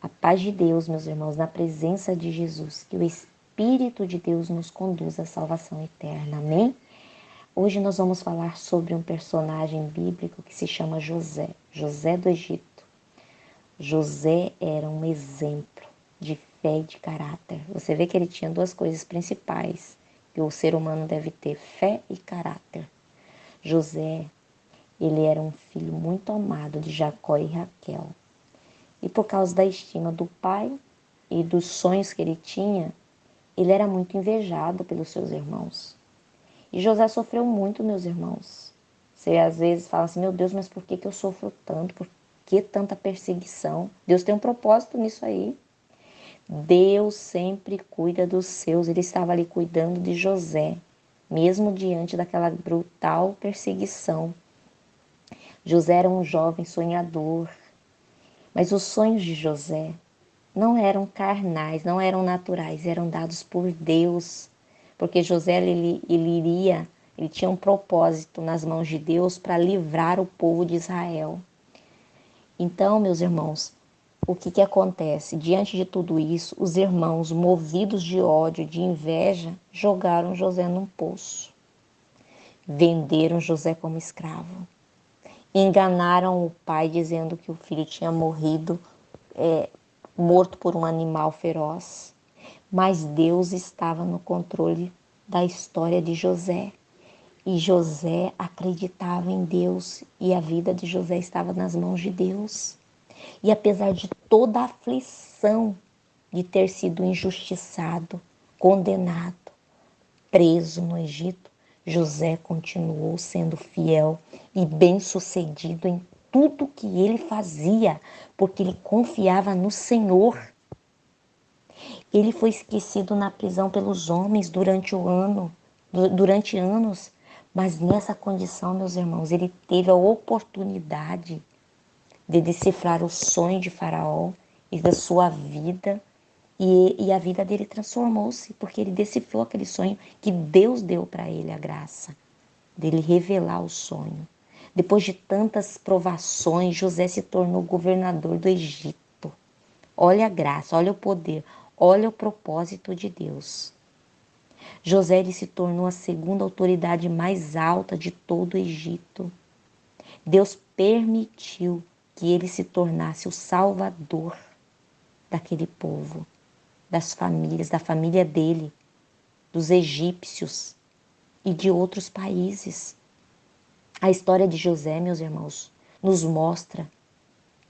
paz de Deus, meus irmãos, na presença de Jesus, que o Espírito de Deus nos conduza à salvação eterna. Amém? Hoje nós vamos falar sobre um personagem bíblico que se chama José, José do Egito. José era um exemplo de fé e de caráter. Você vê que ele tinha duas coisas principais que o ser humano deve ter: fé e caráter. José, ele era um filho muito amado de Jacó e Raquel. E por causa da estima do pai e dos sonhos que ele tinha, ele era muito invejado pelos seus irmãos. E José sofreu muito, meus irmãos. Você às vezes fala assim: meu Deus, mas por que eu sofro tanto? Por que tanta perseguição? Deus tem um propósito nisso aí. Deus sempre cuida dos seus. Ele estava ali cuidando de José, mesmo diante daquela brutal perseguição. José era um jovem sonhador, mas os sonhos de José não eram carnais, não eram naturais, eram dados por Deus, porque José ele tinha um propósito nas mãos de Deus para livrar o povo de Israel. Então, meus irmãos, o que acontece? Diante de tudo isso, os irmãos, movidos de ódio, de inveja, jogaram José num poço. Venderam José como escravo. Enganaram o pai dizendo que o filho tinha morrido, morto por um animal feroz. Mas Deus estava no controle da história de José. E José acreditava em Deus e a vida de José estava nas mãos de Deus. E apesar de toda a aflição de ter sido injustiçado, condenado, preso no Egito, José continuou sendo fiel e bem-sucedido em tudo que ele fazia, porque ele confiava no Senhor. Ele foi esquecido na prisão pelos homens durante anos, mas nessa condição, meus irmãos, ele teve a oportunidade de decifrar o sonho de Faraó e da sua vida, e a vida dele transformou-se, porque ele decifrou aquele sonho que Deus deu para ele, a graça dele revelar o sonho. Depois de tantas provações, José se tornou governador do Egito. Olha a graça, olha o poder, olha o propósito de Deus. José ele se tornou a segunda autoridade mais alta de todo o Egito. Deus permitiu que ele se tornasse o salvador daquele povo, das famílias, da família dele, dos egípcios e de outros países. A história de José, meus irmãos, nos mostra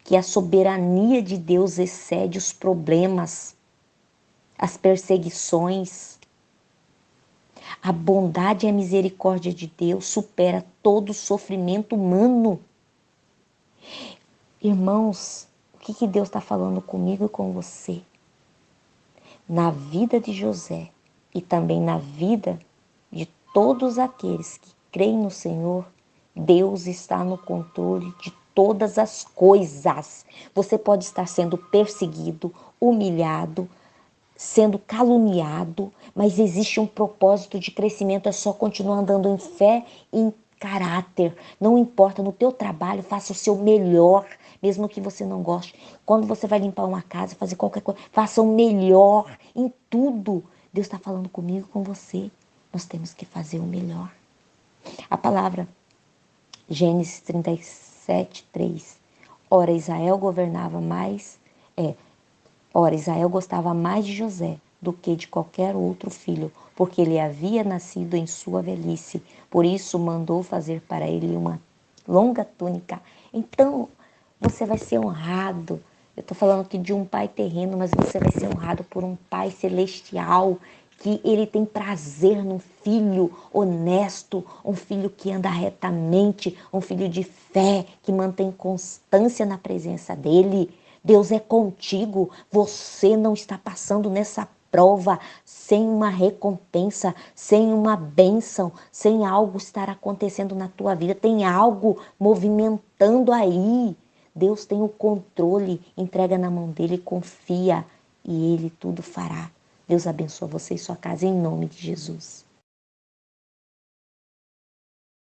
que a soberania de Deus excede os problemas, as perseguições. A bondade e a misericórdia de Deus supera todo o sofrimento humano. Irmãos, o que Deus está falando comigo e com você? Na vida de José e também na vida de todos aqueles que creem no Senhor, Deus está no controle de todas as coisas. Você pode estar sendo perseguido, humilhado, sendo caluniado, mas existe um propósito de crescimento, é só continuar andando em fé e em caráter. Não importa, no teu trabalho, faça o seu melhor, mesmo que você não goste. Quando você vai limpar uma casa, fazer qualquer coisa, faça o melhor em tudo. Deus está falando comigo e com você. Nós temos que fazer o melhor. A palavra Gênesis 37, 3. Ora, Israel gostava mais de José do que de qualquer outro filho, porque ele havia nascido em sua velhice. Por isso mandou fazer para ele uma longa túnica. Então, você vai ser honrado. Eu estou falando aqui de um pai terreno, mas você vai ser honrado por um pai celestial, que ele tem prazer num filho honesto, um filho que anda retamente, um filho de fé, que mantém constância na presença dele. Deus é contigo, você não está passando nessa prova sem uma recompensa, sem uma bênção, sem algo estar acontecendo na tua vida, tem algo movimentando aí. Deus tem o controle, entrega na mão dele, confia e ele tudo fará. Deus abençoe você e sua casa em nome de Jesus.